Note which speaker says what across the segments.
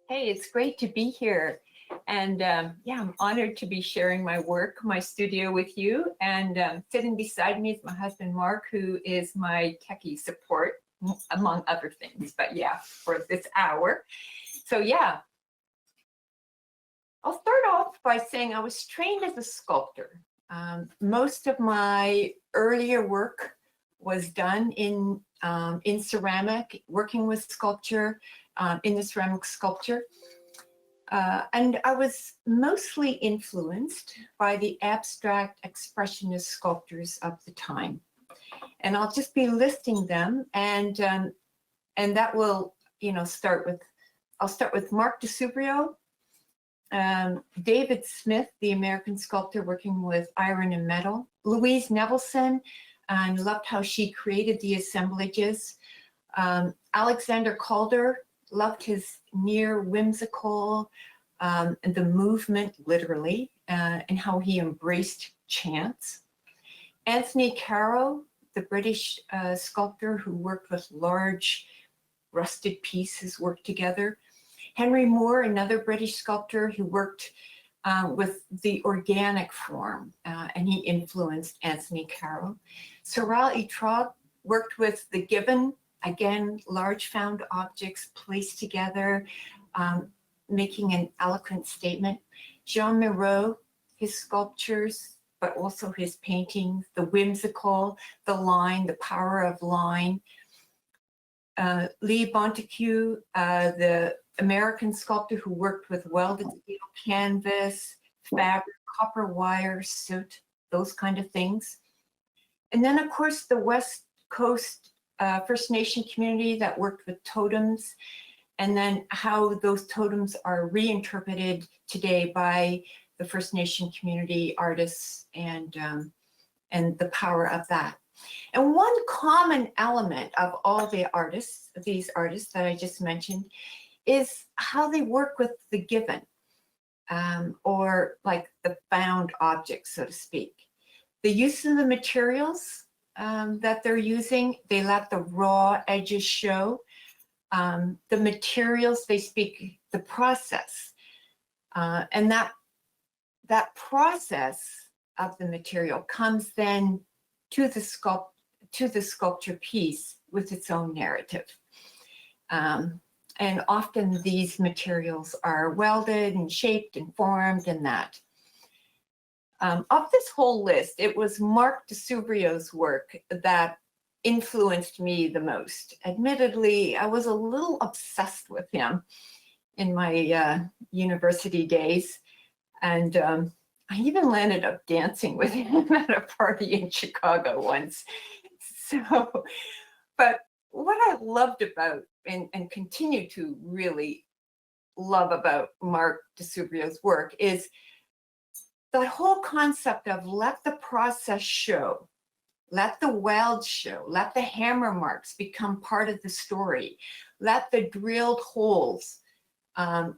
Speaker 1: Hey, it's great to be here. And yeah, I'm honored to be sharing my work, my studio with you. And sitting beside me is my husband, Mark, who is my techie support, among other things. But yeah, for this hour. So yeah, I'll start off by saying I was trained as a sculptor. Most of my earlier work was done in ceramic, working with sculpture, in the ceramic sculpture. And I was mostly influenced by the abstract expressionist sculptors of the time. And I'll just be listing them, and that will, I'll start with Mark de Subrio, David Smith, the American sculptor working with iron and metal, Louise Nevelson, and loved how she created the assemblages. Alexander Calder, loved his near whimsical, and the movement literally, and how he embraced chance. Anthony Caro, the British sculptor who worked with large rusted pieces worked together. Henry Moore, another British sculptor who worked with the organic form, and he influenced Anthony Caro. Sorel Etrog worked with the given, again, large found objects placed together, making an eloquent statement. Jean Miro, his sculptures, but also his paintings, the whimsical, the line, the power of line. Lee Bonteque, the American sculptor who worked with welded steel canvas, fabric, copper wire, soot, those kind of things. And then, of course, the West Coast First Nation community that worked with totems, and then how those totems are reinterpreted today by the First Nation community artists, and the power of that. And one common element of all the artists, these artists that I just mentioned, is how they work with the given, or like the found objects, so to speak. The use of the materials that they're using, they let the raw edges show. The materials, they speak the process. And that process of the material comes then to the sculpture piece with its own narrative. And often these materials are welded and shaped and formed and that. Of this whole list, it was Mark de Subrio's work that influenced me the most. Admittedly, I was a little obsessed with him in my university days. And I even landed up dancing with him at a party in Chicago once. So, but what I loved about and continue to really love about Mark de Subrio's work is the whole concept of let the process show, let the weld show, let the hammer marks become part of the story, let the drilled holes, add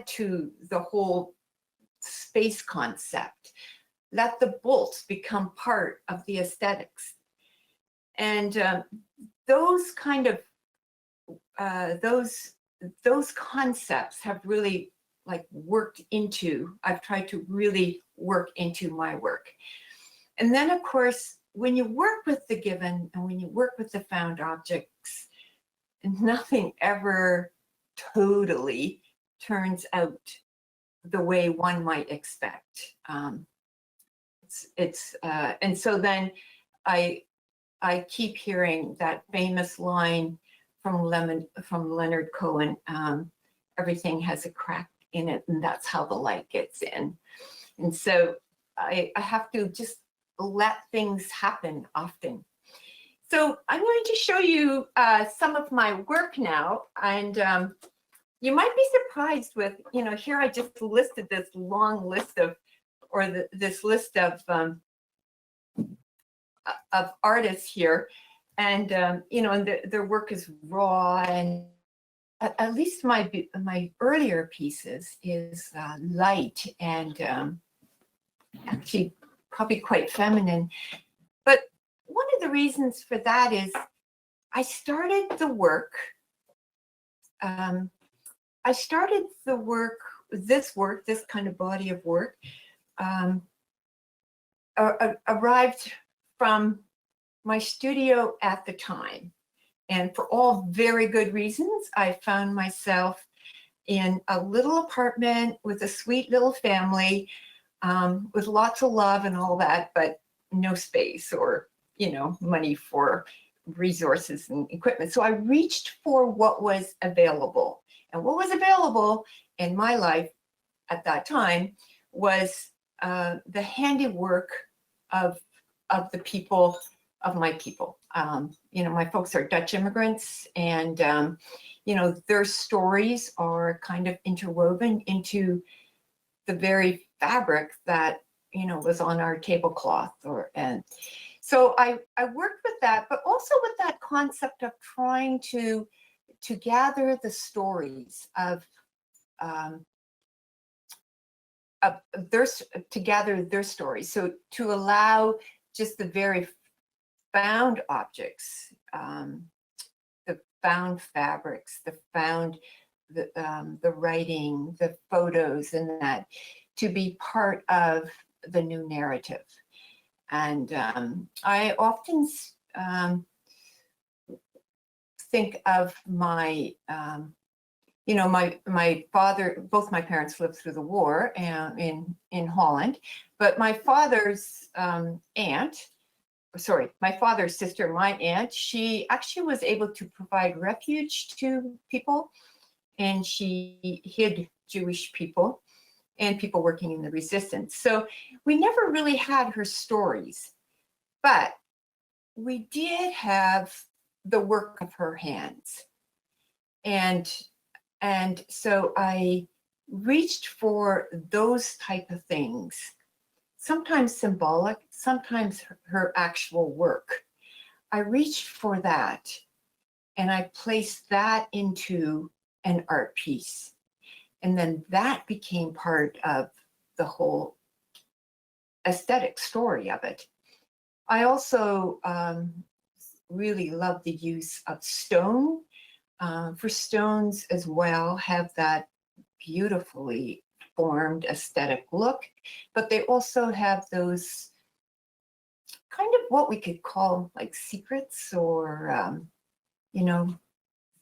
Speaker 1: to the whole space concept. Let the bolts become part of the aesthetics. And those kind of, those concepts have really worked into, I've tried to really work into my work. And then of course, when you work with the given and when you work with the found objects, nothing ever totally turns out the way one might expect. And so then I keep hearing that famous line from Leonard Cohen, everything has a crack in it, and that's how the light gets in. And so I have to just let things happen often. So I'm going to show you some of my work now, and you might be surprised with, here I just listed this long list of, or this list of artists here, and and their work is raw, and at least my earlier pieces is light and actually probably quite feminine. But one of the reasons for that is I started the work I started this kind of body of work, arrived from my studio at the time. And for all very good reasons, I found myself in a little apartment with a sweet little family, with lots of love and all that, but no space or, money for resources and equipment. So I reached for what was available. And what was available in my life at that time was the handiwork of the people, of my people. My folks are Dutch immigrants, and their stories are kind of interwoven into the very fabric that was on our tablecloth. And so I worked with that, but also with that concept of trying to gather the stories of their stories. So to allow just the very found objects, the found fabrics, the writing, the photos, and that to be part of the new narrative. And I often think of my father. Both my parents lived through the war in Holland, but my father's my father's sister, my aunt, she actually was able to provide refuge to people, and she hid Jewish people and people working in the resistance. So we never really had her stories, but we did have the work of her hands. And so I reached for those type of things, sometimes symbolic, sometimes her actual work. I reached for that, and I placed that into an art piece. And then that became part of the whole aesthetic story of it. I also really love the use of stone. For stones as well, have that beautifully formed aesthetic look, but they also have those kind of what we could call like secrets or,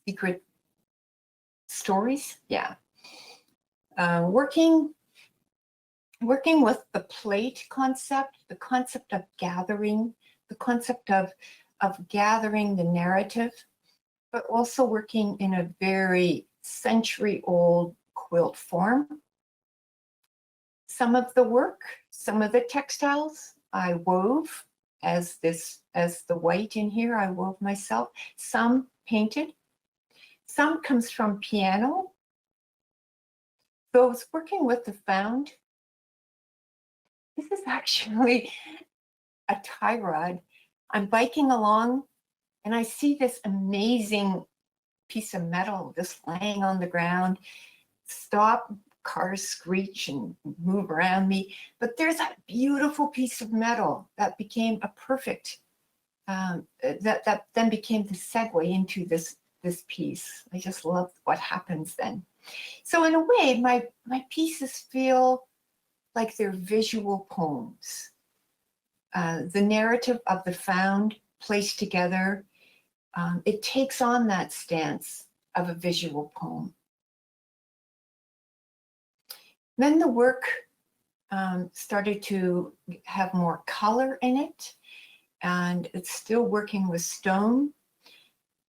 Speaker 1: secret stories. Yeah. Working with the plate concept, the concept of gathering, the concept of gathering the narrative, but also working in a very century-old quilt form. Some of the work, some of the textiles I wove as the white in here, I wove myself. Some painted. Some comes from piano. So I was working with the found. This is actually a tie rod. I'm biking along and I see this amazing piece of metal just laying on the ground. Stop, cars screech and move around me. But there's a beautiful piece of metal that became a perfect, that then became the segue into this piece. I just love what happens then. So in a way, my pieces feel like they're visual poems. The narrative of the found placed together, it takes on that stance of a visual poem. Then the work started to have more color in it, and it's still working with stone,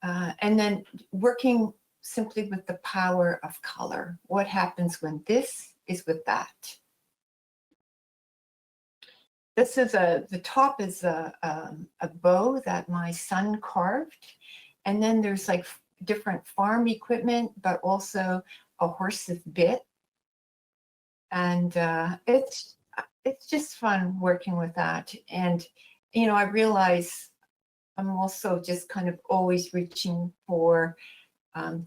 Speaker 1: and then working simply with the power of color. What happens when this is with that? This is the top is a bow that my son carved. And then there's like different farm equipment, but also a horse's bit. And it's just fun working with that. And, I realize I'm also just kind of always reaching for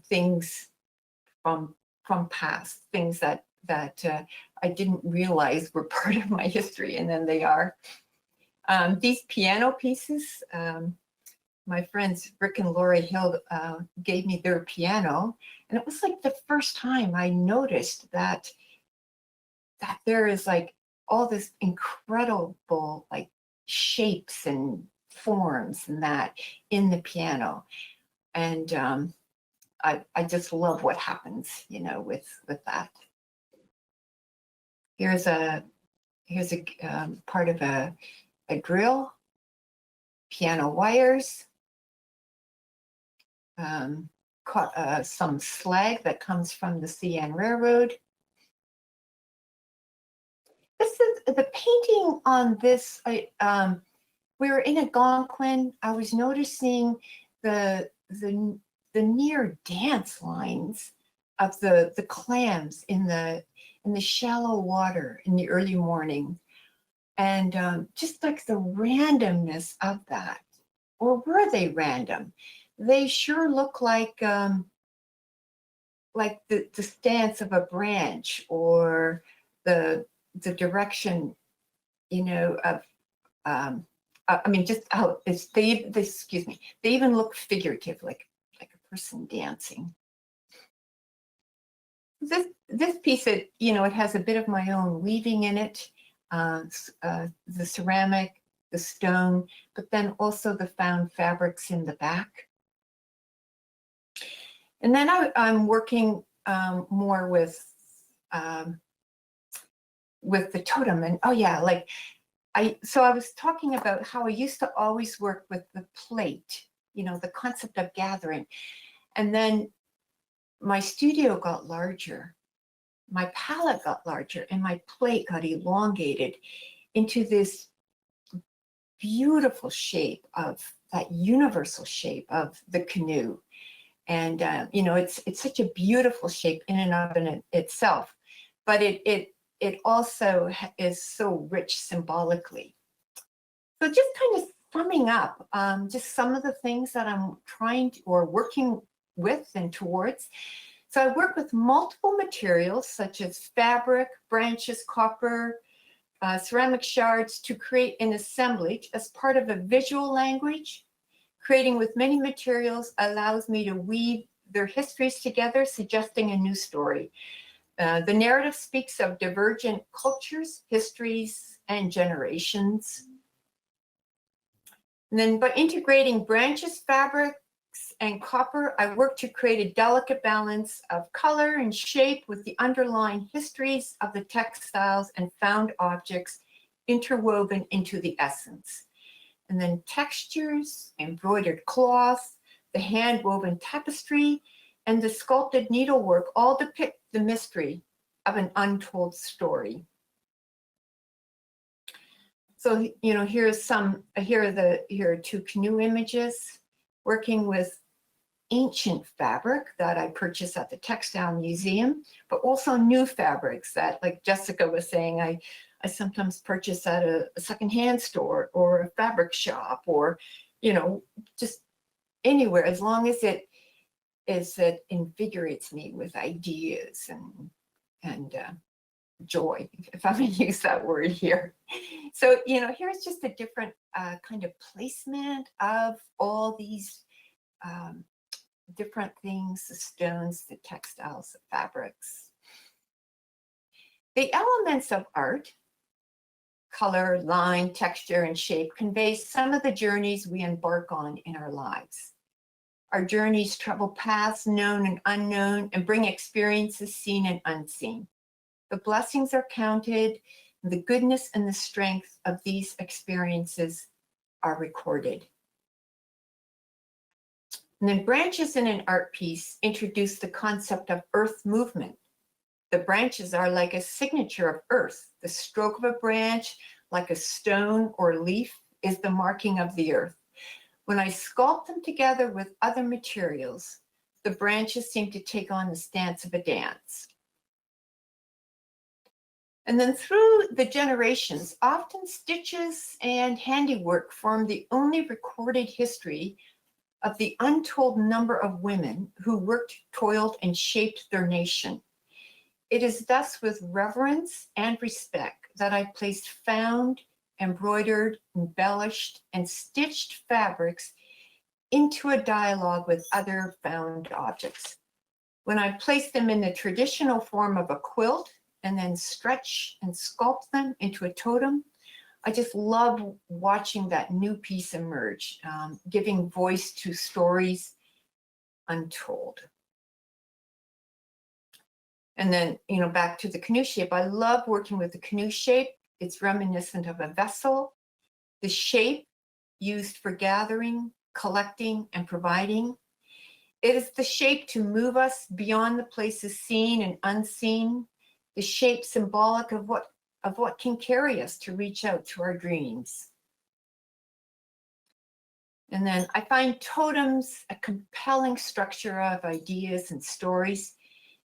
Speaker 1: things from past, things that I didn't realize were part of my history, and then they are. These piano pieces, my friends Rick and Lori Hill gave me their piano, and it was like the first time I noticed that there is like all this incredible like shapes and forms and that in the piano, and I just love what happens, you know, with that. Here's a part of a drill, piano wires, some slag that comes from the CN Railroad. This is the painting on this. We were in Algonquin. I was noticing the near dance lines of the clams in the shallow water in the early morning, and just like the randomness of that. Or were they random? They sure look like the stance of a branch, or the direction, you know, of I mean, just how it's excuse me, they even look figurative, like a person dancing. This piece, it has a bit of my own weaving in it, the ceramic, the stone, but then also the found fabrics in the back. And then I'm working more with the totem, and oh yeah, like so I was talking about how I used to always work with the plate, the concept of gathering. And then my studio got larger, my palette got larger, and my plate got elongated into this beautiful shape of that universal shape of the canoe. And, it's such a beautiful shape in and of itself, but it also is so rich symbolically. So just kind of summing up, just some of the things that I'm trying to, or working with and towards. So I work with multiple materials such as fabric, branches, copper, ceramic shards to create an assemblage as part of a visual language. Creating with many materials allows me to weave their histories together, suggesting a new story. The narrative speaks of divergent cultures, histories, and generations. And then by integrating branches, fabrics, and copper, I work to create a delicate balance of color and shape with the underlying histories of the textiles and found objects interwoven into the essence. And then textures, embroidered cloth, the hand-woven tapestry, and the sculpted needlework all depict the mystery of an untold story. So, here are two canoe images, working with ancient fabric that I purchased at the Textile Museum, but also new fabrics that, like Jessica was saying, I sometimes purchase at a secondhand store or a fabric shop, or, just anywhere, as long as it invigorates me with ideas and joy, if I may use that word here. So, here's just a different kind of placement of all these different things, the stones, the textiles, the fabrics. The elements of art, color, line, texture, and shape, convey some of the journeys we embark on in our lives. Our journeys travel paths known and unknown and bring experiences seen and unseen. The blessings are counted, the goodness and the strength of these experiences are recorded. And then branches in an art piece introduce the concept of earth movement. The branches are like a signature of earth. The stroke of a branch, like a stone or leaf, is the marking of the earth. When I sculpt them together with other materials, the branches seem to take on the stance of a dance. And then through the generations, often stitches and handiwork form the only recorded history of the untold number of women who worked, toiled, and shaped their nation. It is thus with reverence and respect that I place found, embroidered, embellished, and stitched fabrics into a dialogue with other found objects. When I place them in the traditional form of a quilt and then stretch and sculpt them into a totem, I just love watching that new piece emerge, giving voice to stories untold. And then, back to the canoe shape. I love working with the canoe shape. It's reminiscent of a vessel. The shape used for gathering, collecting, and providing. It is the shape to move us beyond the places seen and unseen. The shape symbolic of what can carry us to reach out to our dreams. And then I find totems a compelling structure of ideas and stories.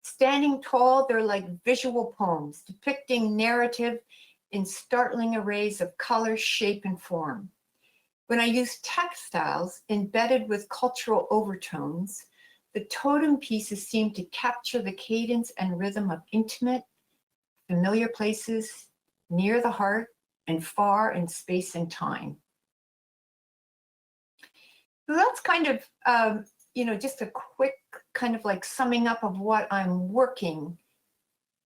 Speaker 1: Standing tall, they're like visual poems depicting narrative in startling arrays of color, shape, and form. When I use textiles embedded with cultural overtones, the totem pieces seem to capture the cadence and rhythm of intimate, familiar places, near the heart, and far in space and time. So that's kind of, just a quick kind of like summing up of what I'm working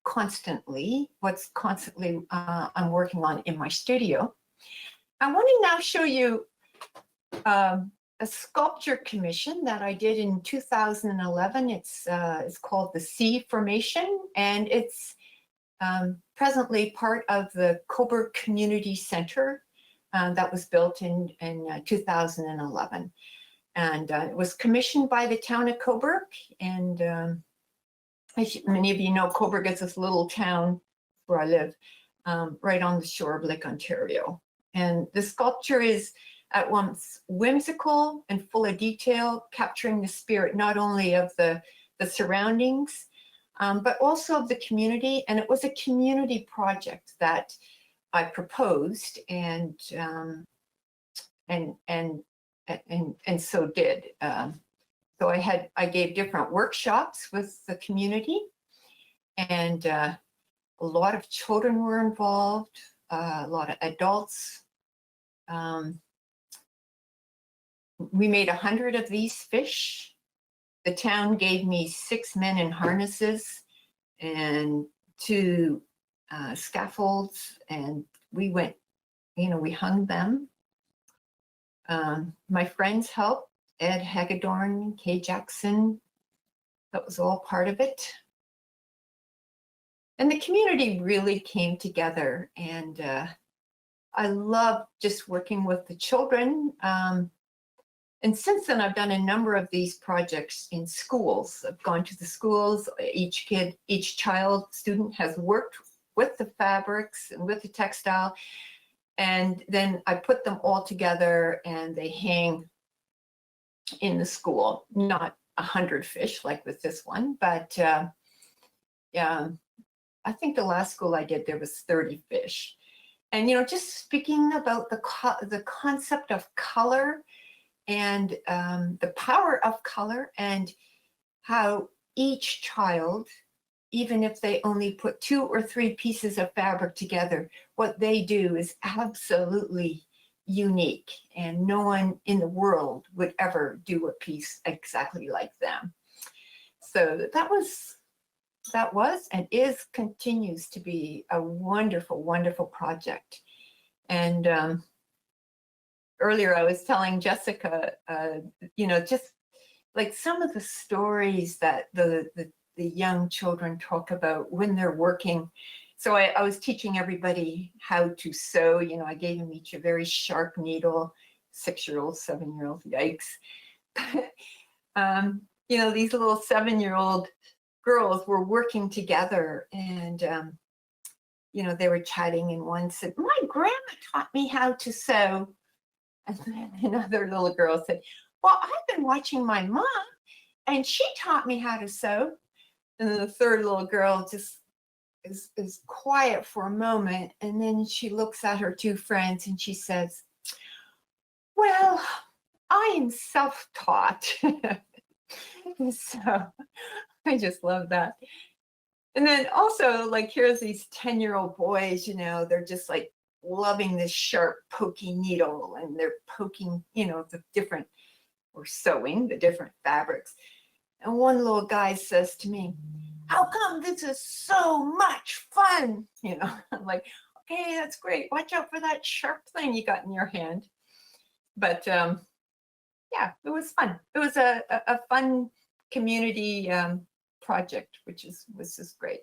Speaker 1: constantly, what's constantly I'm working on in my studio. I want to now show you a sculpture commission that I did in 2011. It's called the C Formation, and it's presently part of the Coburg Community Center that was built in 2011. And it was commissioned by the town of Coburg. And many of you know, Coburg is this little town where I live, right on the shore of Lake Ontario. And the sculpture is at once whimsical and full of detail, capturing the spirit not only of the surroundings, but also of the community. And it was a community project that I proposed, and so did. So I gave different workshops with the community, and a lot of children were involved, a lot of adults. We made 100 of these fish. The town gave me 6 men in harnesses and 2 scaffolds, and we went, we hung them. My friends helped, Ed Hagedorn, Kay Jackson, that was all part of it. And the community really came together, and I love just working with the children. And since then, I've done a number of these projects in schools. I've gone to the schools. Each student has worked with the fabrics and with the textile. And then I put them all together and they hang in the school. Not 100 fish like with this one, but yeah, I think the last school I did, there was 30 fish. And, just speaking about the concept of color, and the power of color, and how each child, even if they only put 2 or 3 pieces of fabric together, what they do is absolutely unique, and no one in the world would ever do a piece exactly like them. So that was and continues to be a wonderful, wonderful project. And earlier I was telling Jessica, just like some of the stories that the young children talk about when they're working. So I was teaching everybody how to sew. I gave them each a very sharp needle, 6-year-old, 7-year-old, yikes. These little 7-year-old girls were working together, and they were chatting, and one said, "My grandma taught me how to sew." And then another little girl said, "Well, I've been watching my mom, and she taught me how to sew." And then the third little girl just is quiet for a moment, and then she looks at her 2 friends and she says, "Well, I am self-taught." So I just love that. And then also, like, here's these 10-year-old boys, they're just like loving this sharp, pokey needle, and they're poking, the different or sewing the different fabrics. And one little guy says to me, "How come this is so much fun?" You know, I'm like, okay, that's great. Watch out for that sharp thing you got in your hand. But yeah, it was fun. It was a fun community project, which was just great.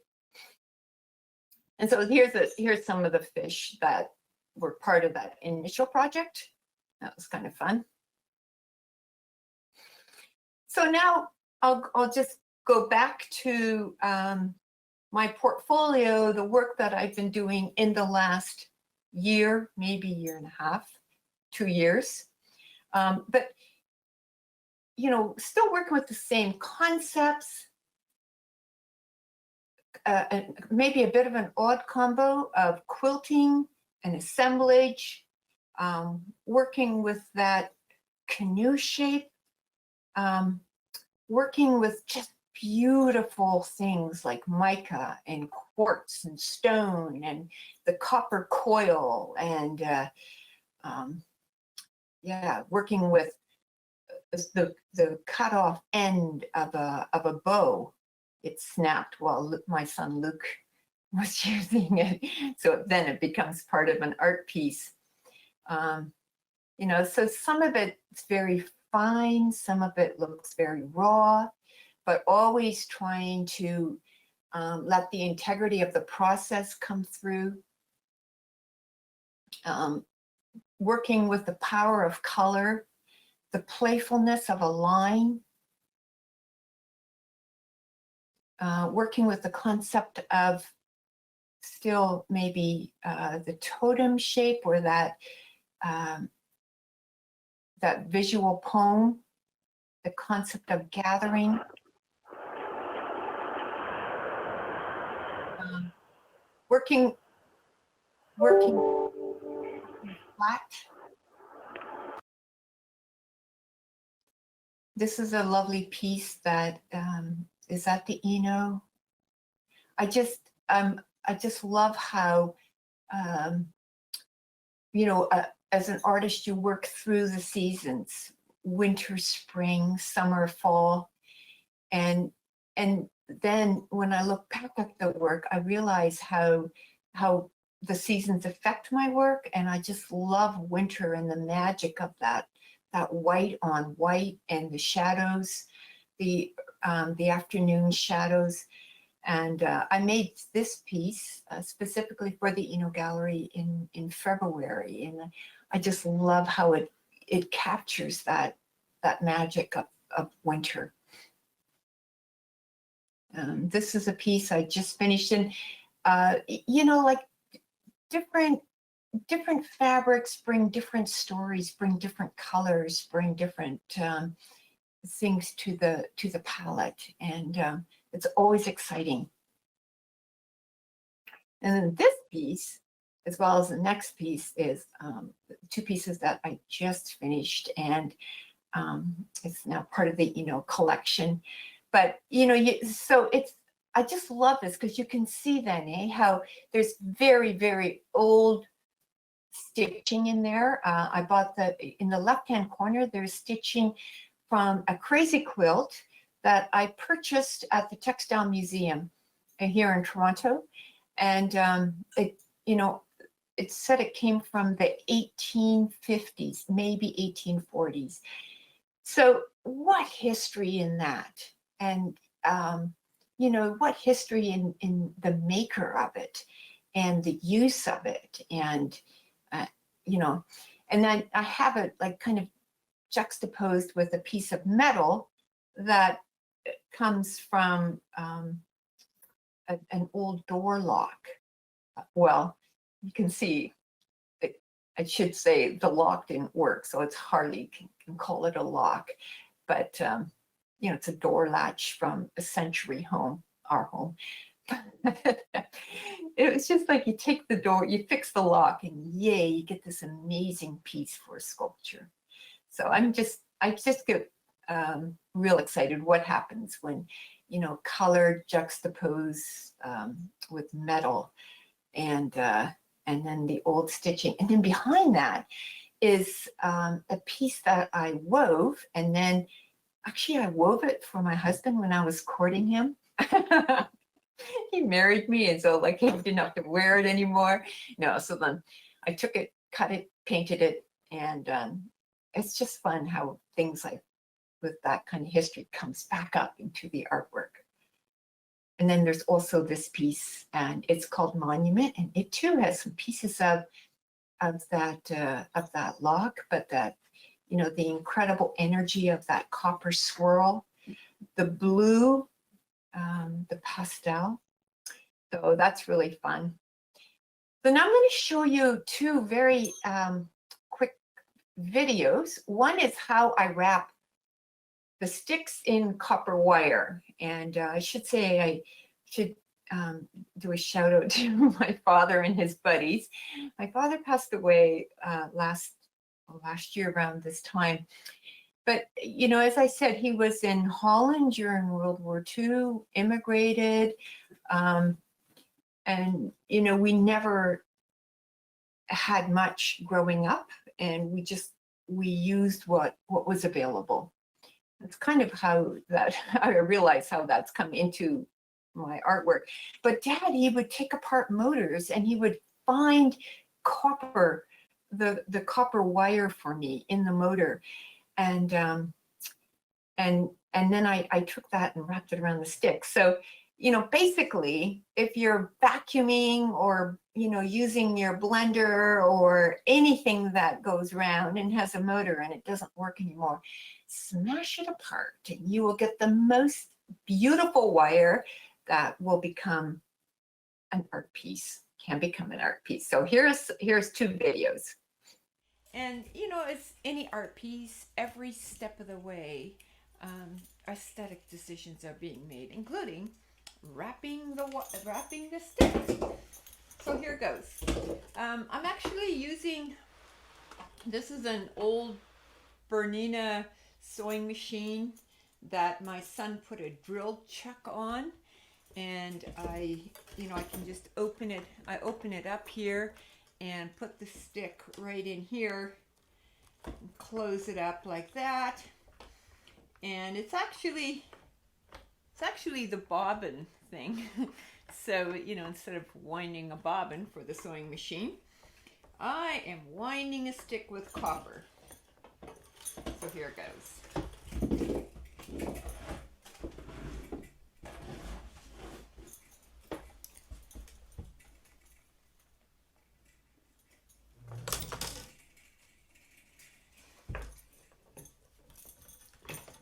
Speaker 1: And so here's some of the fish that were part of that initial project. That was kind of fun. So now I'll just go back to my portfolio, the work that I've been doing in the last year, maybe year and a half, 2 years. But, you know, still working with the same concepts, and maybe a bit of an odd combo of quilting and assemblage, working with that canoe shape, working with just beautiful things like mica and quartz and stone and the copper coil, and yeah, working with the cut off end of a bow. It snapped while my son Luke was using it, so then it becomes part of an art piece. You know, so some of it's very fine, some of it looks very raw, but always trying to let the integrity of the process come through. Working with the power of color, the playfulness of a line, working with the concept of still maybe the totem shape, or that that visual poem, the concept of gathering. Working flat. This is a lovely piece that is at the Oeno. I just love how, you know, as an artist, you work through the seasons: winter, spring, summer, fall, and then when I look back at the work, I realize how the seasons affect my work, and I just love winter and the magic of that white on white and the shadows, the afternoon shadows. And I made this piece specifically for the Oeno Gallery in February, and I just love how it captures that magic of winter. This is a piece I just finished, and you know, like different fabrics bring different stories, bring different colors, bring different things to the palette, and it's always exciting. And then this piece, as well as the next piece, is 2 pieces that I just finished, and it's now part of the Oeno collection. But you know, so I just love this because you can see then, how there's very, very old stitching in there. I bought in the left-hand corner, there's stitching from a crazy quilt that I purchased at the Textile Museum here in Toronto. And it, you know, it said it came from the 1850s, maybe 1840s. So what history in that? And, you know, what history in the maker of it and the use of it. And, you know, and then I have it like kind of juxtaposed with a piece of metal that comes from an old door lock. Well, you can see, I should say the lock didn't work, so it's hardly can call it a lock. But, you know, it's a door latch from a century home, our home. It was just like you take the door, you fix the lock, and yay, you get this amazing piece for sculpture. So I just get real excited what happens when, you know, color juxtapose with metal, and then the old stitching, and then behind that is a piece that I wove, and then actually I wove it for my husband when I was courting him. He married me, and so like he didn't have to wear it anymore. No, so then I took it, cut it, painted it, and it's just fun how things like with that kind of history comes back up into the artwork. And then there's also this piece, and it's called Monument, and it too has some pieces of that log, but that, you know, the incredible energy of that copper swirl, the blue, the pastel. So that's really fun. So now I'm going to show you two very quick videos. One is how I wrap the sticks in copper wire. And I should say I should do a shout out to my father and his buddies. My father passed away last year around this time. But, you know, as I said, he was in Holland during World War II, immigrated. And, you know, we never had much growing up, and we used what was available. It's kind of how that, I realize how that's come into my artwork. But Dad, he would take apart motors and he would find copper, the copper wire for me in the motor. And then I took that and wrapped it around the stick. So, you know, basically, if you're vacuuming or, you know, using your blender or anything that goes around and has a motor and it doesn't work anymore, smash it apart and you will get the most beautiful wire that will become an art piece, can become an art piece. So here's two videos.
Speaker 2: And you know, it's any art piece, every step of the way, aesthetic decisions are being made, including wrapping the stick. So here goes. I'm actually using, this is an old Bernina sewing machine that my son put a drill chuck on, and I can just open it. I open it up here and put the stick right in here and close it up like that. And it's actually the bobbin thing. So, you know, instead of winding a bobbin for the sewing machine, I am winding a stick with copper. So here it goes.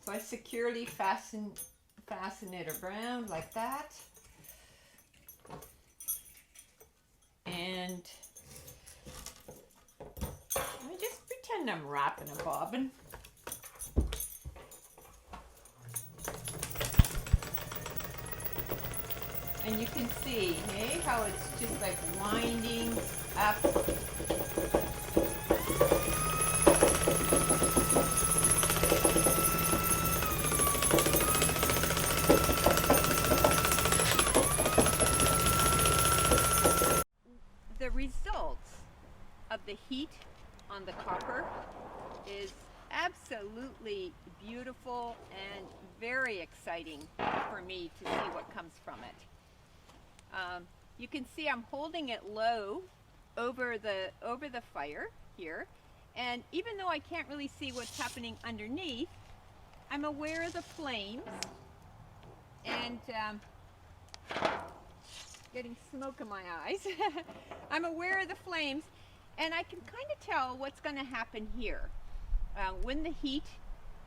Speaker 2: So I securely fasten it around like that. And I just pretend I'm wrapping a bobbin. And you can see, hey, how it's just like winding up. The results of the heat on the copper is absolutely beautiful and very exciting for me to see what comes from it. You can see I'm holding it low over the fire here, and even though I can't really see what's happening underneath, I'm aware of the flames and getting smoke in my eyes. I'm aware of the flames, and I can kind of tell what's going to happen here. When the heat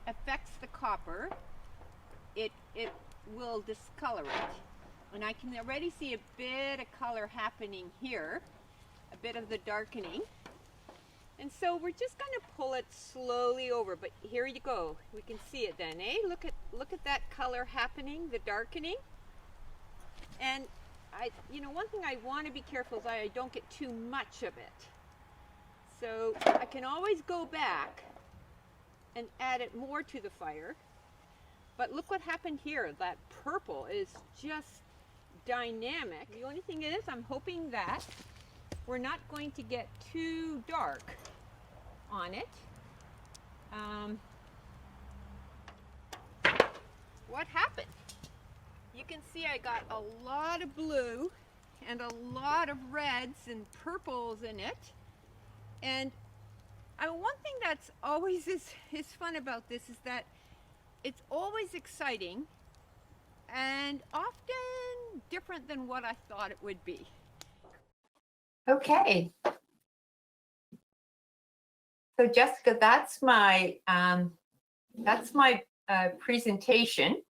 Speaker 2: affects the copper, it will discolor it. And I can already see a bit of color happening here, a bit of the darkening. And so we're just going to pull it slowly over, but here you go. We can see it then, eh? Look at that color happening, the darkening. And one thing I want to be careful is I don't get too much of it. So I can always go back and add it more to the fire. But look what happened here. That purple is just dynamic. The only thing is, I'm hoping that we're not going to get too dark on it. What happened? You can see I got a lot of blue and a lot of reds and purples in it. And one thing that's always is fun about this is that it's always exciting and often different than what I thought it would be.
Speaker 1: Okay. So Jessica, that's my presentation.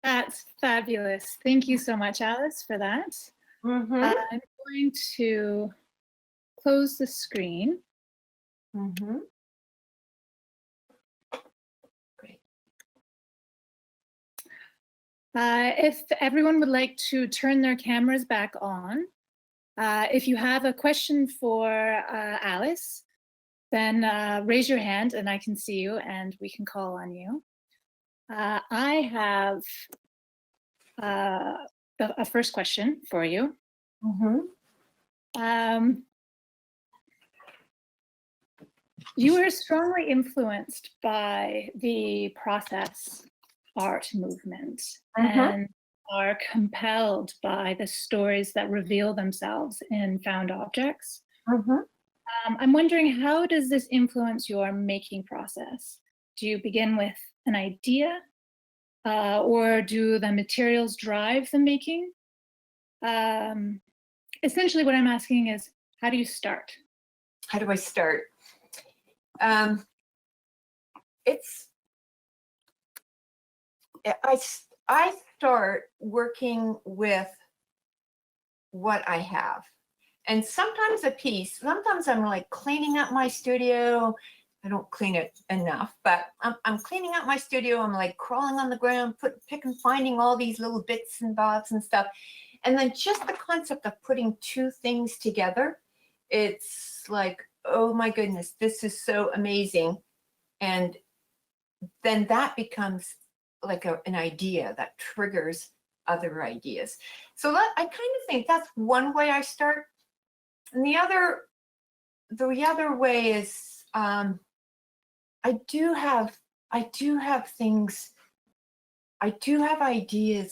Speaker 3: That's fabulous. Thank you so much, Alice, for that.
Speaker 1: Mm-hmm.
Speaker 3: I'm going to close the screen.
Speaker 1: Mm-hmm. Great.
Speaker 3: If everyone would like to turn their cameras back on, if you have a question for Alice, then raise your hand and I can see you and we can call on you. I have a first question for you.
Speaker 1: Mm-hmm.
Speaker 3: You were strongly influenced by the process art movement and are compelled by the stories that reveal themselves in found objects. I'm wondering, how does this influence your making process? Do you begin with an idea or do the materials drive the making? Essentially what I'm asking is, how do you start?
Speaker 1: How do I start? I start working with what I have. And sometimes a piece, sometimes I'm like cleaning up my studio. I don't clean it enough, but I'm cleaning up my studio. I'm like crawling on the ground, finding all these little bits and bobs and stuff. And then just the concept of putting two things together, it's like, oh my goodness, this is so amazing. And then that becomes like an idea that triggers other ideas. So I kind of think that's one way I start. And the other way is I do have ideas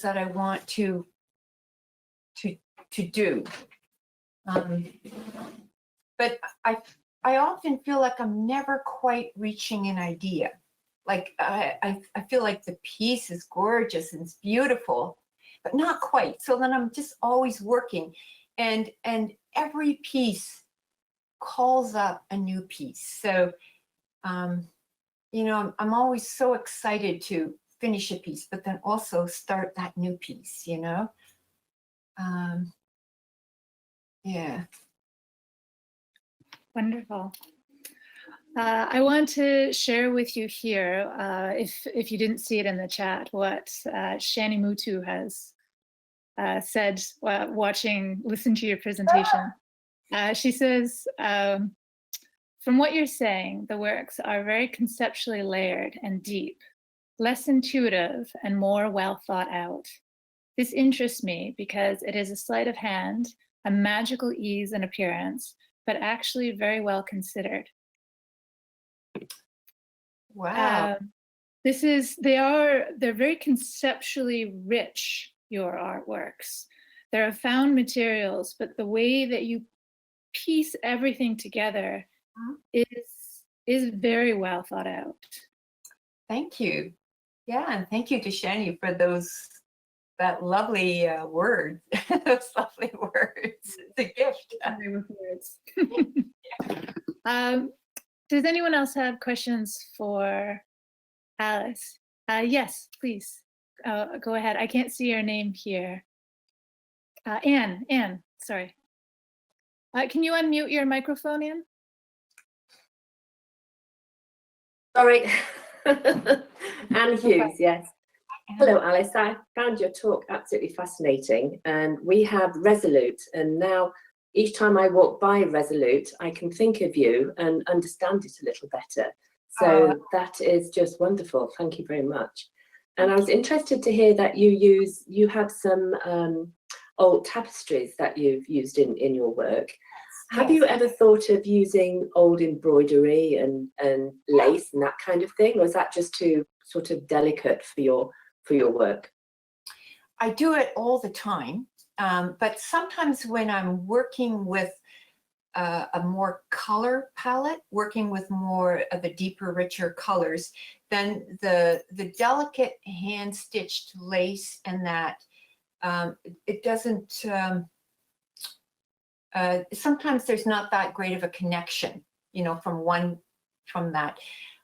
Speaker 1: that I want to do. But I often feel like I'm never quite reaching an idea. Like I feel like the piece is gorgeous and it's beautiful, but not quite. So then I'm just always working, and every piece calls up a new piece. So you know, I'm always so excited to finish a piece, but then also start that new piece, you know? Yeah.
Speaker 3: Wonderful. I want to share with you here, if you didn't see it in the chat, what Shani Mutu has said listen to your presentation. She says, from what you're saying, the works are very conceptually layered and deep, less intuitive and more well thought out. This interests me because it is a sleight of hand, a magical ease and appearance, but actually very well considered.
Speaker 1: Wow.
Speaker 3: They're very conceptually rich, your artworks. They're found materials, but the way that you piece everything together is very well thought out. Thank you.
Speaker 1: Yeah, and thank you to Shani for that lovely word. Those lovely words. It's a gift.
Speaker 3: Words. Does anyone else have questions for Alice? Yes, please. Go ahead. I can't see your name here. Anne, sorry. Can you unmute your microphone, Anne?
Speaker 4: Sorry. Anne Hughes, yes. Hello, Alice. I found your talk absolutely fascinating. And we have Resolute, and now each time I walk by Resolute, I can think of you and understand it a little better. So that is just wonderful. Thank you very much. And I was interested to hear that you have some old tapestries that you've used in your work. Have
Speaker 1: Yes.
Speaker 4: you ever thought of using old embroidery and lace and that kind of thing, or is that just too sort of delicate for your work?
Speaker 1: I do it all the time, but sometimes when I'm working with a more color palette, working with more of a deeper, richer colors, then the delicate hand-stitched lace and that it doesn't. Sometimes there's not that great of a connection, from that.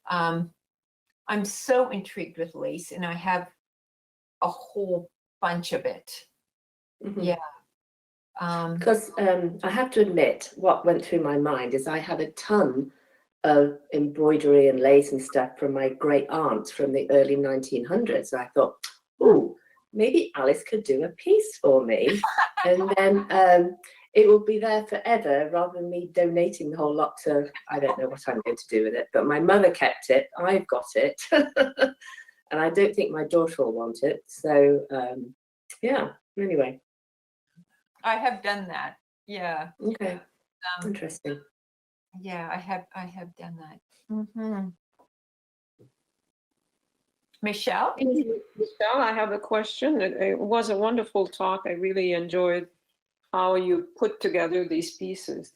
Speaker 1: I'm so intrigued with lace, and I have a whole bunch of it.
Speaker 4: Mhm.
Speaker 1: Yeah.
Speaker 4: Because I have to admit, what went through my mind is I had a ton of embroidery and lace and stuff from my great aunt from the early 1900s. And I thought, oh, maybe Alice could do a piece for me. And then it will be there forever rather than me donating the whole lot to, I don't know what I'm going to do with it. But my mother kept it. I've got it. And I don't think my daughter will want it. So, yeah, anyway.
Speaker 1: I have done that. Yeah.
Speaker 4: Okay. Interesting.
Speaker 1: Yeah, I have done that. Mm-hmm. Michelle?
Speaker 5: Michelle, I have a question. It was a wonderful talk. I really enjoyed how you put together these pieces.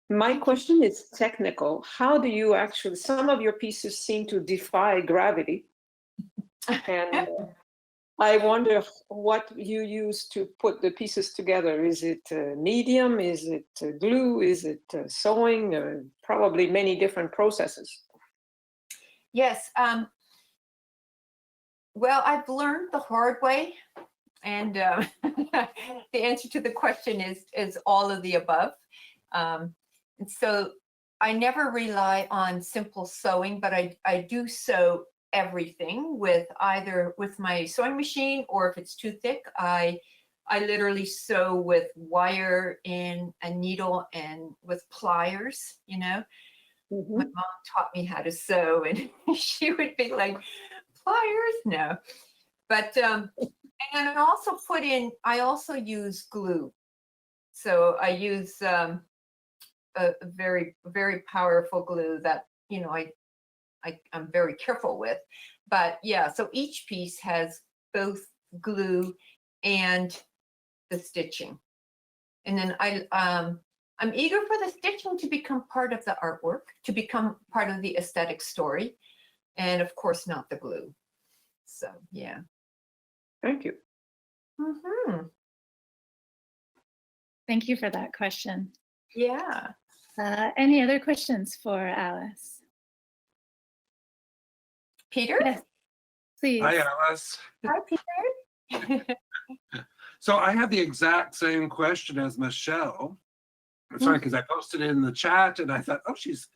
Speaker 5: My question is technical. How do you actually, some of your pieces seem to defy gravity. And I wonder what you use to put the pieces together. Is it medium? Is it glue? Is it sewing? Probably many different processes.
Speaker 1: Yes. Well, I've learned the hard way, and the answer to the question is all of the above. And so I never rely on simple sewing, but I do sew everything with either with my sewing machine, or if it's too thick, I literally sew with wire and a needle and with pliers,
Speaker 5: Mm-hmm.
Speaker 1: My mom taught me how to sew, and she would be like, pliers? No. But and I also use glue. So I use a very, very powerful glue that, I'm very careful with. But yeah, so each piece has both glue and the stitching. And then I'm eager for the stitching to become part of the artwork, to become part of the aesthetic story, and of course not the glue. So yeah.
Speaker 5: Thank you.
Speaker 1: Mm-hmm.
Speaker 3: Thank you for that question.
Speaker 1: Yeah.
Speaker 3: Any other questions for Alice?
Speaker 1: Peter?
Speaker 3: Yes, please.
Speaker 6: Hi, Alice.
Speaker 1: Hi, Peter.
Speaker 6: So I have the exact same question as Michelle. It's funny because I posted it in the chat and I thought, oh, she's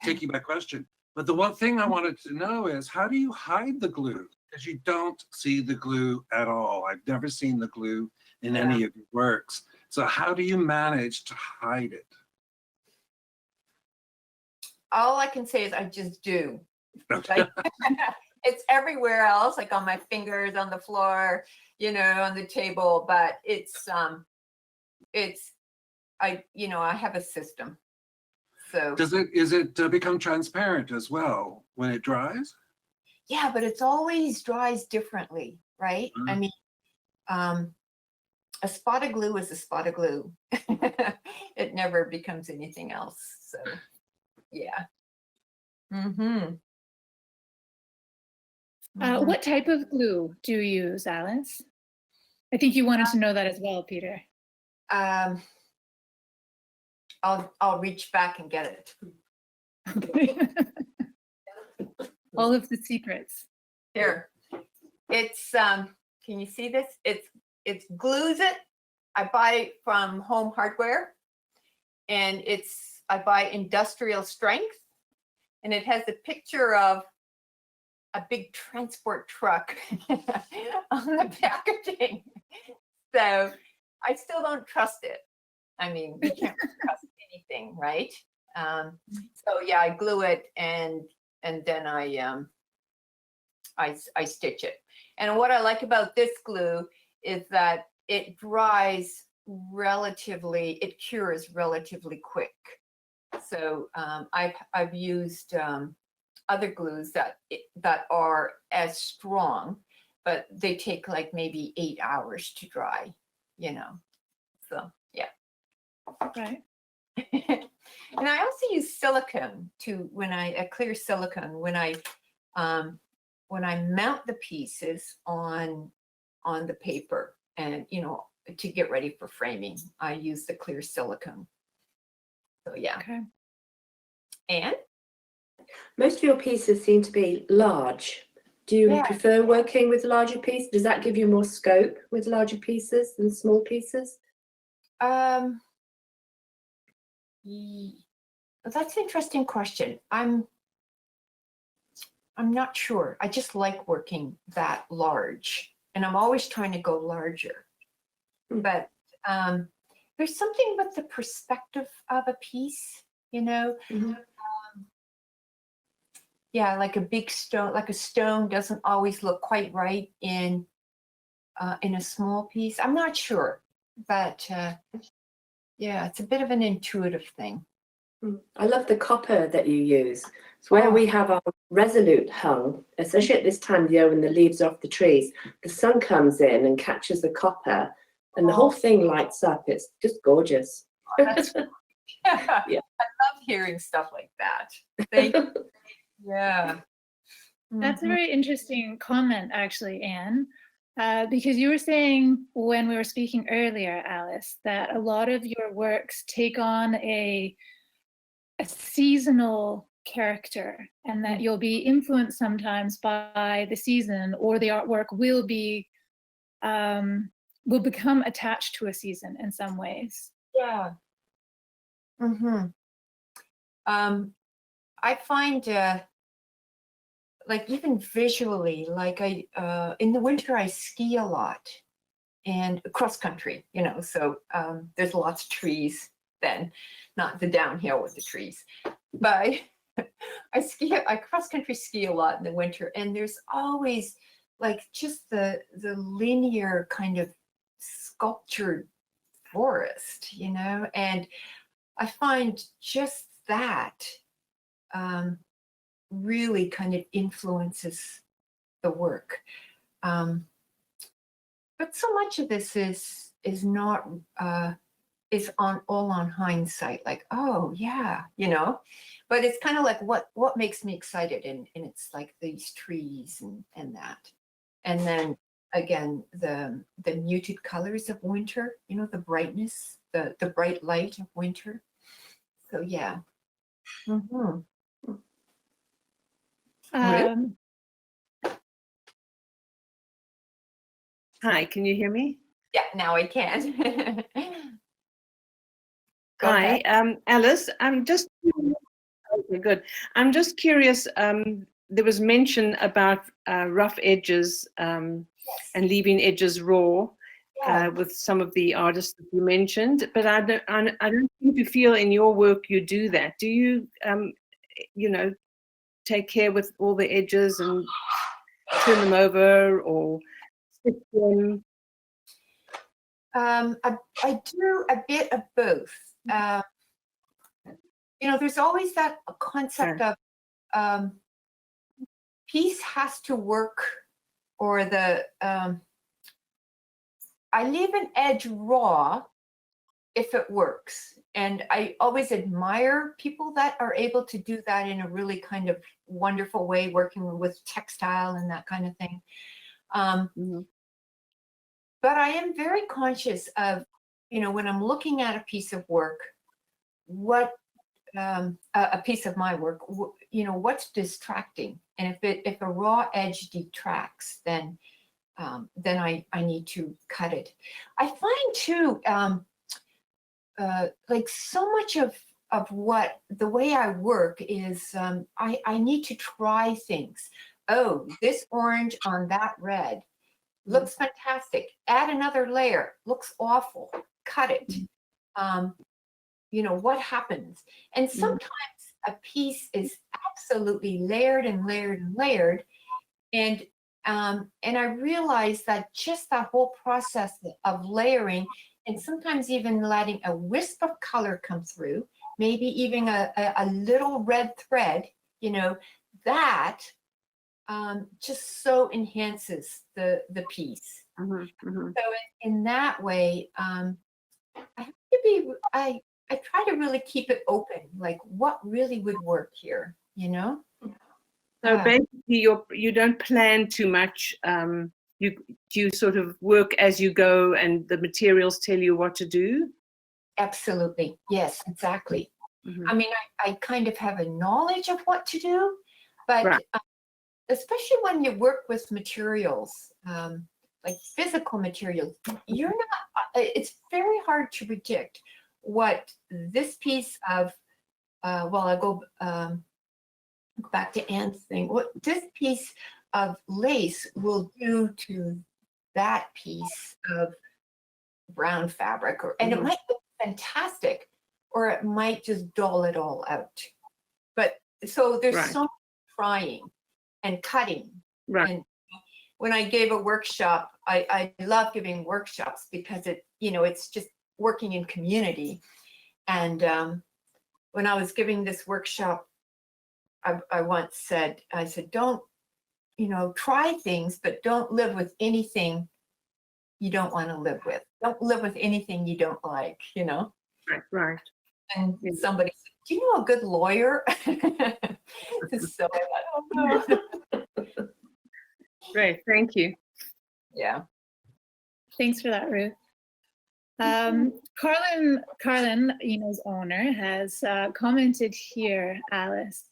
Speaker 6: taking my question. But the one thing I wanted to know is, how do you hide the glue? Because you don't see the glue at all. I've never seen the glue in any of your works. So how do you manage to hide it?
Speaker 1: All I can say is I just do.
Speaker 6: Okay.
Speaker 1: Like, it's everywhere else, like on my fingers, on the floor, on the table. But I have a system. So
Speaker 6: Is it become transparent as well when it dries?
Speaker 1: yeah, but it's always dries differently, right? I mean, a spot of glue is a spot of glue. It never becomes anything else. So yeah. Mm-hmm.
Speaker 3: What type of glue do you use, Alice? I think you wanted to know that as well, Peter.
Speaker 1: I'll reach back and get it.
Speaker 3: All of the secrets.
Speaker 1: Here. It's can you see this? It's glues it. I buy from Home Hardware, and I buy industrial strength, and it has a picture of a big transport truck on the packaging. So I still don't trust it. I mean, you can't trust anything, right? So yeah, I glue it, and then I stitch it. And what I like about this glue is that it dries relatively, it cures relatively quick. So I've used other glues that are as strong, but they take like maybe 8 hours to dry, you know. So yeah.
Speaker 3: Right.
Speaker 1: And I also use silicone a clear silicone when I mount the pieces on the paper, and you know, to get ready for framing, I use the clear silicone. So yeah.
Speaker 3: Okay.
Speaker 1: And
Speaker 4: Most of your pieces seem to be large. Do you
Speaker 1: Yeah.
Speaker 4: prefer working with larger pieces? Does that give you more scope with larger pieces than small pieces?
Speaker 1: That's an interesting question. I'm not sure. I just like working that large, and I'm always trying to go larger. But there's something with the perspective of a piece, you know. Yeah, like a big stone, like a stone doesn't always look quite right in a small piece. I'm not sure, but yeah, it's a bit of an intuitive thing.
Speaker 4: I love the copper that you use. It's where we have our resolute hung, especially at this time of year when the leaves are off the trees. The sun comes in and catches the copper, and the whole thing lights up. It's just gorgeous.
Speaker 1: That's, yeah.
Speaker 4: Yeah.
Speaker 1: I love hearing stuff like that. Thank you. Yeah.
Speaker 3: That's a
Speaker 1: Mhm.
Speaker 3: very interesting comment, actually, Anne, because you were saying when we were speaking earlier, Alice, that a lot of your works take on a seasonal character, and that you'll be influenced sometimes by the season, or the artwork will become attached to a season in some ways.
Speaker 1: Yeah. I find like even visually, like in the winter I ski a lot and cross country, you know, so there's lots of trees then, not the downhill with the trees, but I cross country ski a lot in the winter, and there's always like just the linear kind of sculptured forest, you know, and I find just that really kind of influences the work. But so much of this is not is all on hindsight, like, oh yeah, you know, but it's kind of like what makes me excited, and it's like these trees and that, and then again the muted colors of winter, you know, the brightness, the bright light of winter. So yeah. Really?
Speaker 3: Um,
Speaker 7: Hi, can you hear me?
Speaker 1: Yeah, now I can. Go
Speaker 7: Hi,
Speaker 1: ahead.
Speaker 7: Alice. I'm just okay, good. I'm just curious. There was mention about rough edges and leaving edges raw
Speaker 1: Yeah.
Speaker 7: with some of the artists that you mentioned, but I don't seem to feel in your work you do that. Do you, you know, take care with all the edges and turn them over or stick them?
Speaker 1: I do a bit of both. You know, there's always that concept
Speaker 7: Okay.
Speaker 1: of piece has to work, or I leave an edge raw if it works. And I always admire people that are able to do that in a really kind of wonderful way, working with textile and that kind of thing. But I am very conscious of, you know, when I'm looking at a piece of work, what a piece of my work, you know, what's distracting, and if a raw edge detracts, then I need to cut it. I find too, like so much of what the way I work is, I need to try things. Oh, this orange on that red looks fantastic. Add another layer. Looks awful. Cut it. You know, what happens? And sometimes a piece is absolutely layered and layered and layered, and And I realized that just that whole process of layering and sometimes even letting a wisp of color come through, maybe even a little red thread, you know, that just so enhances the piece. So in that way, I have to be, I try to really keep it open, like what really would work here, you know?
Speaker 7: So
Speaker 1: Yeah.
Speaker 7: basically, you don't plan too much. You sort of work as you go, and the materials tell you what to do.
Speaker 1: Absolutely. Yes, exactly.
Speaker 7: Mhm.
Speaker 1: I mean, I kind of have a knowledge of what to do, but
Speaker 7: Right.
Speaker 1: Especially when you work with materials, like physical materials, you're not, it's very hard to predict what this piece of, well, I'll go back to Anne's thing, what this piece of lace will do to that piece of brown fabric, or, and it might look fantastic, or it might just dull it all out. But so there's
Speaker 7: Right.
Speaker 1: so much trying and cutting.
Speaker 7: Right.
Speaker 1: And when I gave a workshop, I love giving workshops because it, you know, it's just working in community. And when I was giving this workshop, I once said, I said, don't, you know, try things, but don't live with anything you don't want to live with. Don't live with anything you don't like, you know?
Speaker 7: Right. Right.
Speaker 1: And
Speaker 7: Yeah.
Speaker 1: somebody said, do you know a good lawyer? So I don't know.
Speaker 7: Great. Thank you.
Speaker 1: Yeah.
Speaker 3: Thanks for that, Ruth. Carlin, Oeno's owner, has commented here, Alice.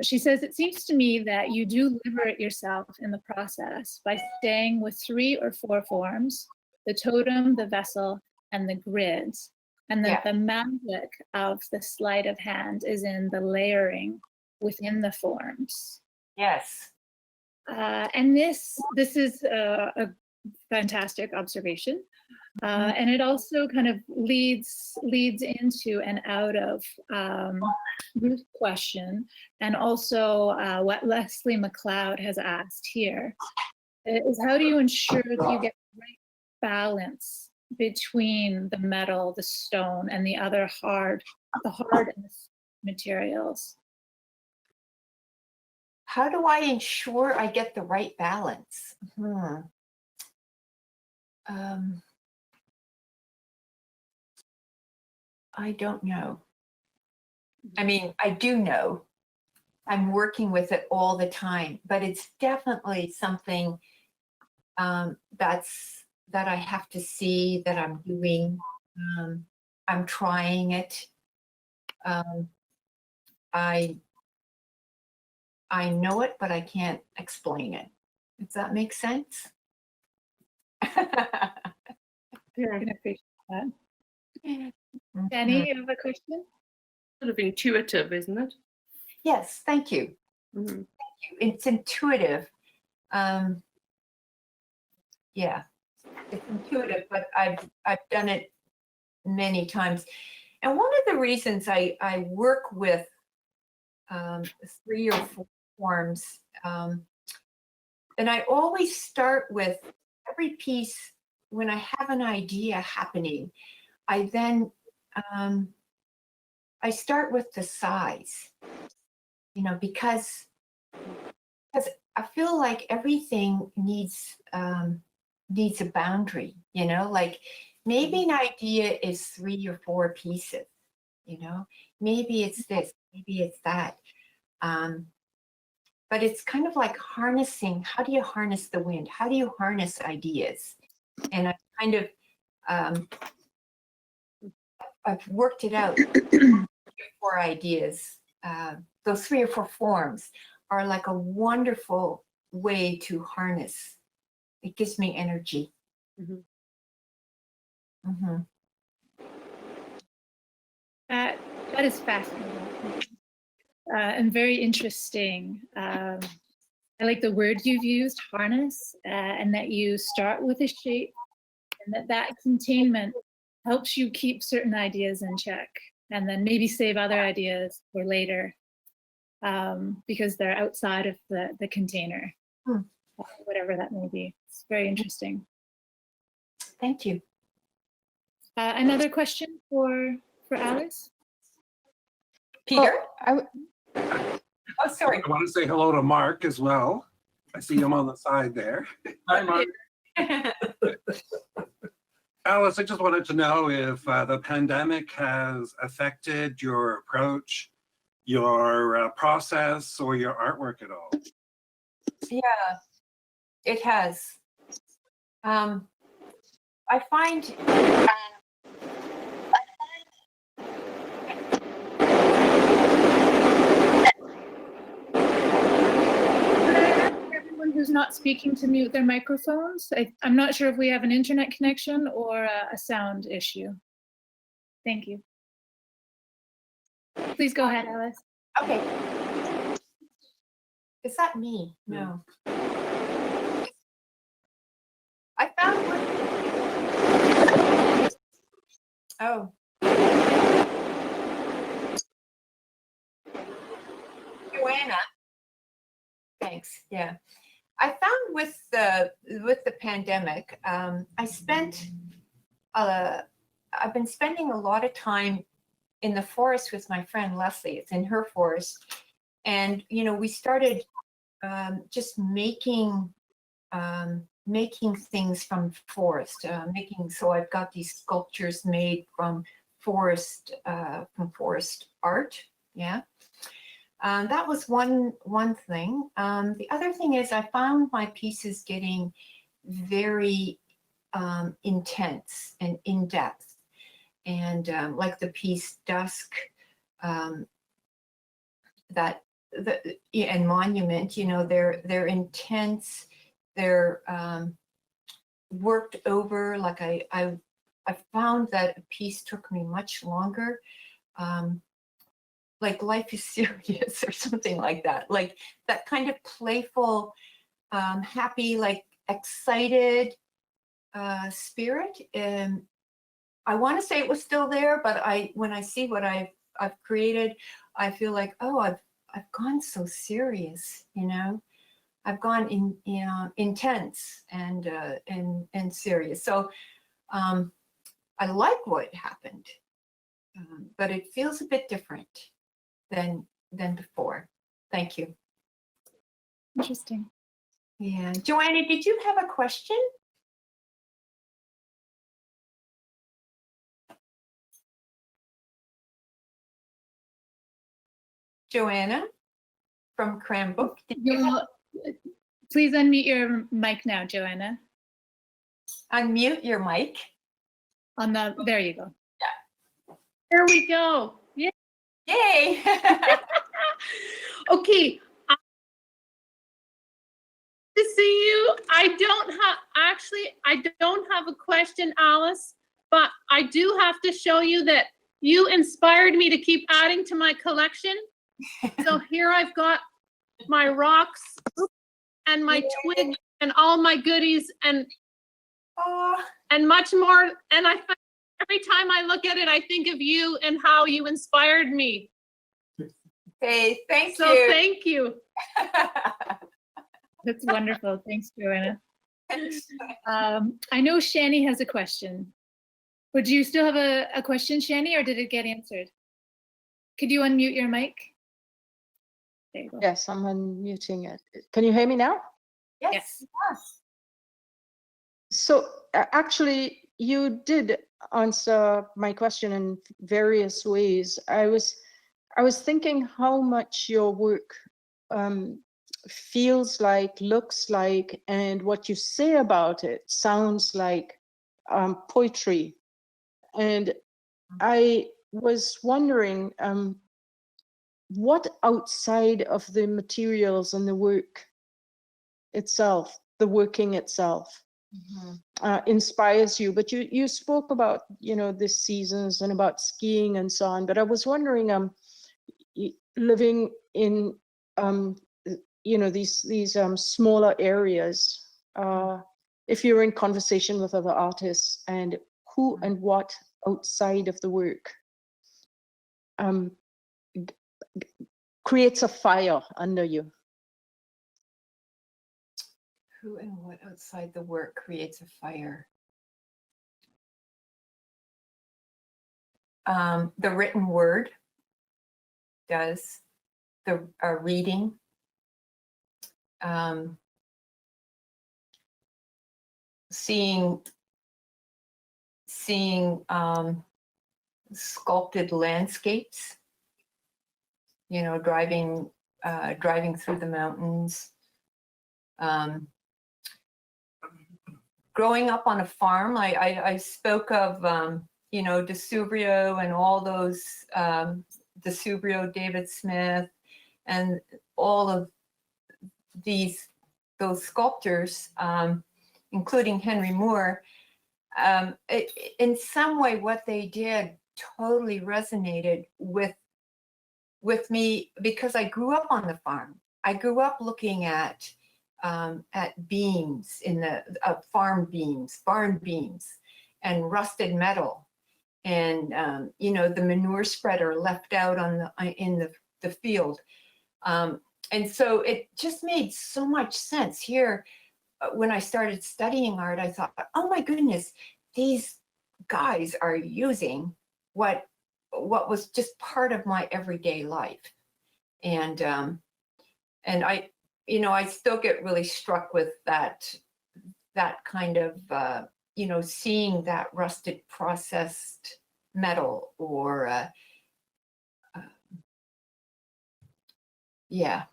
Speaker 3: She says, it seems to me that you do liberate yourself in the process by staying with 3 or 4 forms, the totem, the vessel, and the grids, and that the magic of the sleight of hand is in the layering within the forms.
Speaker 1: Yes.
Speaker 3: And this is a fantastic observation. And it also kind of leads into and out of Ruth's question, and also what Leslie McLeod has asked here, is how do you ensure that you get the right balance between the metal, the stone, and the hard and the materials?
Speaker 1: How do I ensure I get the right balance? I don't know. I mean, I do know. I'm working with it all the time, but it's definitely something that I have to see that I'm doing. I'm trying it. I know it, but I can't explain it. Does that make sense?
Speaker 3: Yeah, I can appreciate that.
Speaker 1: Mhm.
Speaker 3: Jenny, you have a question?
Speaker 7: Sort of intuitive, isn't it?
Speaker 1: Yes, thank you.
Speaker 7: Mhm.
Speaker 1: It's intuitive. Yeah, it's intuitive, but I've done it many times. And one of the reasons I work with 3 or 4 forms, and I always start with every piece when I have an idea happening. I then I start with the size, you know, because I feel like everything needs a boundary, you know, like maybe an idea is 3 or 4 pieces, you know, maybe it's this, maybe it's that. But it's kind of like harnessing. How do you harness the wind? How do you harness ideas? And I kind of, I've worked it out. 4 ideas, those 3 or 4 forms are like a wonderful way to harness. It gives me energy.
Speaker 7: Mhm.
Speaker 1: Mhm.
Speaker 3: That is fascinating and very interesting. I like the word you've used, harness, and that you start with a shape, and that containment helps you keep certain ideas in check, and then maybe save other ideas for later because they're outside of the container.
Speaker 1: Hmm.
Speaker 3: Whatever that may be. It's very interesting.
Speaker 1: Thank you.
Speaker 3: Another question for Alice?
Speaker 1: Peter?
Speaker 2: I,
Speaker 1: Oh, sorry.
Speaker 6: I want to say hello to Mark as well. I see him on the side there. Hi, Mark. Alice, I just wanted to know if the pandemic has affected your approach, your process, or your artwork at all.
Speaker 1: Yeah, it has. I find
Speaker 3: Everyone who's not speaking to mute their microphones. I'm not sure if we have an internet connection or a sound issue. Thank you. Please go ahead, Alice.
Speaker 1: okay. Is that me? No. I found one. Oh. Joanna. Thanks. Yeah. I found with the pandemic, I've been spending a lot of time in the forest with my friend Leslie. It's in her forest, and we started just making things from forest. So I've got these sculptures made from forest art. Yeah. That was one thing. The other thing is I found my pieces getting very intense and in depth, and like the piece Dusk, and Monument. They're intense. They're worked over. Like I found that a piece took me much longer. Like Life is Serious or something like that. Like that kind of playful, happy, like excited spirit. And I want to say it was still there, but when I see what I've created, I feel like, oh, I've gone so serious, I've gone intense and serious. So I like what happened, but it feels a bit different than before. Thank you.
Speaker 3: Interesting.
Speaker 1: Yeah. Joanna, did you have a question? Joanna from Cranbrook.
Speaker 3: Please unmute your mic now, Joanna.
Speaker 1: Unmute your mic.
Speaker 3: There you go.
Speaker 1: Yeah.
Speaker 8: There we go. Yeah.
Speaker 1: Yay.
Speaker 8: Okay. To see you. I don't have a question, Alice, but I do have to show you that you inspired me to keep adding to my collection. So here I've got my rocks and my twigs and all my goodies and much more. And every time I look at it, I think of you and how you inspired me.
Speaker 1: Hey, thank you.
Speaker 8: So thank you.
Speaker 3: That's wonderful. Thanks, Joanna. I know Shani has a question. Would you still have a question, Shani, or did it get answered? Could you unmute your mic? There you go.
Speaker 9: Yes, I'm unmuting it. Can you hear me now?
Speaker 1: Yes.
Speaker 9: So actually, you did answer my question in various ways. I was thinking how much your work feels like, looks like, and what you say about it sounds like poetry. And I was wondering, what outside of the materials and the work itself, the working itself, inspires you? But you spoke about, the seasons and about skiing and so on. But I was wondering, living in, these smaller areas, if you're in conversation with other artists, and who and what outside of the work creates a fire under you.
Speaker 1: Who and what outside the work creates a fire? The written word does. The reading. Seeing sculpted landscapes, you know, driving through the mountains. Growing up on a farm, I spoke of, you know, DeSubrio and all those, DeSubrio, David Smith, and all of those sculptors, including Henry Moore. In some way, what they did totally resonated with me because I grew up on the farm. I grew up looking at beams in the farm beams, barn beams, and rusted metal, and you know, the manure spreader left out in the field, and so it just made so much sense here. When I started studying art, I thought, oh my goodness, these guys are using what was just part of my everyday life. And I, you know, I still get really struck with that kind of, you know, seeing that rusted processed metal or, yeah.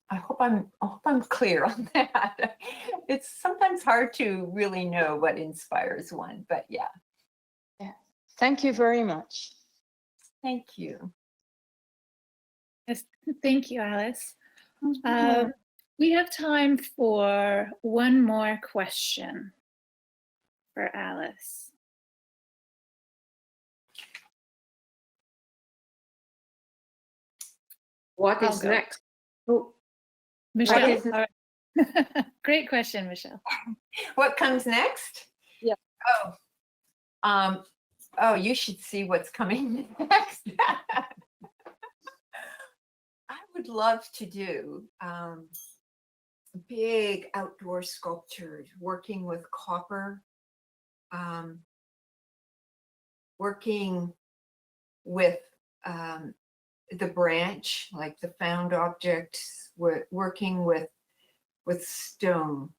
Speaker 1: I hope I'm clear on that. It's sometimes hard to really know what inspires one, but yeah.
Speaker 9: Yeah. Thank you very much.
Speaker 1: Thank you.
Speaker 3: Yes, thank you, Alice. We have time for one more question for Alice.
Speaker 4: What
Speaker 3: I'll
Speaker 4: is
Speaker 3: go.
Speaker 4: next? Oh,
Speaker 3: Michelle,
Speaker 4: is-
Speaker 3: all right. Great question, Michelle.
Speaker 1: What comes next?
Speaker 9: Yeah.
Speaker 1: Oh, you should see what's coming next. I would love to do big outdoor sculptures, working with copper, working with the branch, like the found objects, working with stone.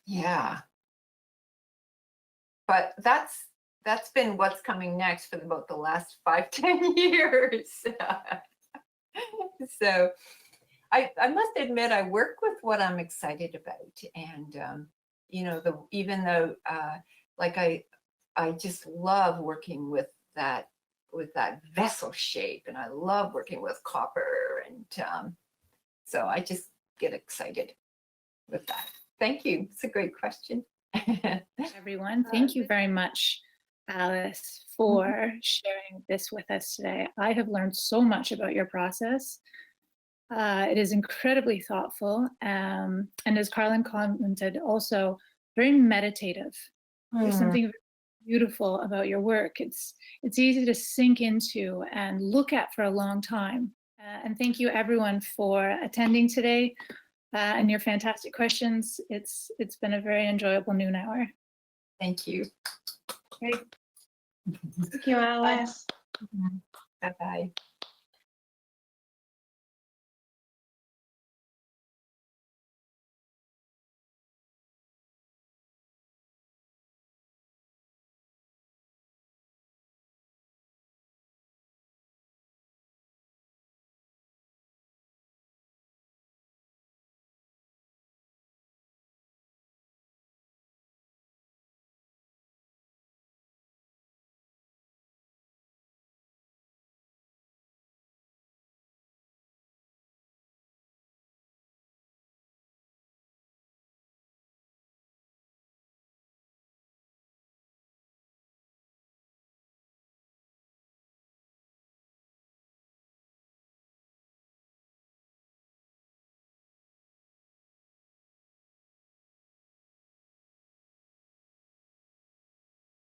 Speaker 1: Yeah. But that's been what's coming next for about the last 5-10 years. So I must admit, I work with what I'm excited about, and you know, even though like I just love working with that vessel shape, and I love working with copper, and so I just get excited with that. Thank you. It's a great question.
Speaker 3: Everyone, thank you very much, Alice, for sharing this with us today. I have learned so much about your process. It is incredibly thoughtful, and as Carlin commented, also very meditative. There's something very beautiful about your work. It's easy to sink into and look at for a long time. And thank you, everyone, for attending today and your fantastic questions. It's been a very enjoyable noon hour.
Speaker 1: Thank you.
Speaker 3: Great.
Speaker 5: Thank you, Alice.
Speaker 1: Bye-bye.